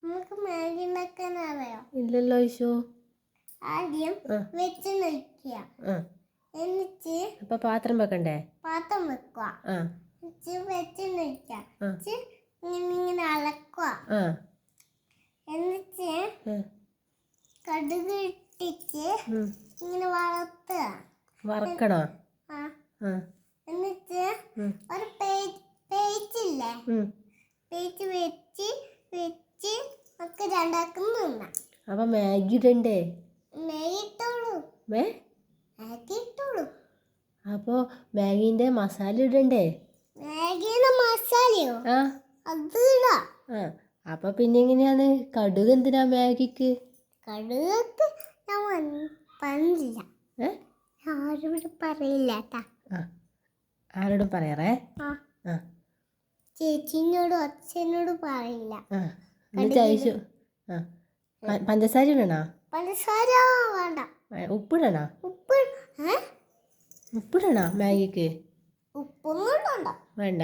നമുക്ക് മാഗി ഉണ്ടാക്കാൻ അറിയോ? ഇല്ലല്ലോ ഈശോ. ആദ്യം വെച്ച് നിൽക്കുക. എന്നിട്ട് അപ്പൊ പാത്രം വെക്കണ്ടേ? പാത്രം വെക്കുക. വെച്ച് നിൽക്കുക. ഇങ്ങനെ അളക്കുക. എന്നിട്ട് കടുക് ഇട്ടിട്ട് ഇങ്ങനെ വറക്കണോ? എന്നിട്ട് ഒരു പേജില്ലേ, പേജ് വെച്ച് വെച്ച് ഒക്കെ രണ്ടാക്കുന്ന. അപ്പൊ മാഗി ഇടണ്ടേ? മാഗി ഇട്ടോളൂ. മാഗി ഇട്ടോളൂ. അപ്പൊ മാഗിന്റെ മസാല ഇടണ്ടേ? മാഗിന്റെ മസാലയോ? അത് ഇടാം. അപ്പൊ പിന്നെ എങ്ങനെയാണ് കടുക്? എന്തിനാ മാഗിക്ക് കടുക്? ഞാൻ പറഞ്ഞില്ല. ആരോടും പറയില്ല. ആരോടും പറയാറേ? ചേച്ചിനോടും അച്ഛനോടും പറയില്ല. പഞ്ചസാര ഇടണോ? പഞ്ചസാര വേണ്ട. ഉപ്പിടണോ? ഉപ്പിടണോ മാഗിക്ക്? ഉപ്പൊന്നും വേണ്ട.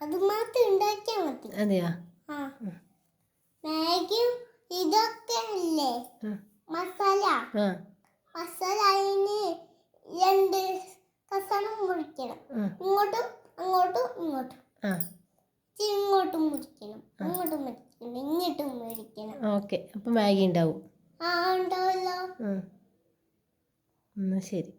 അത് മാത്രം ഉണ്ടാക്കിയാൽ മതി. അതെയാ? മാഗി ഇതൊക്കെ അല്ലേ മസാല. മസാല അതിന് 2 കഷണം മുറിക്കണം. ഇങ്ങോട്ടും അങ്ങോട്ടും ഇങ്ങോട്ടും. ഇങ്ങോട്ടും മുറിക്കണം, അങ്ങോട്ടും മുറിക്കണം, ഇങ്ങോട്ടും മുറിക്കണം. ഓക്കെ, അപ്പൊ മാഗി ഉണ്ടാവും. ഉണ്ടാവല്ലോ. ശരി.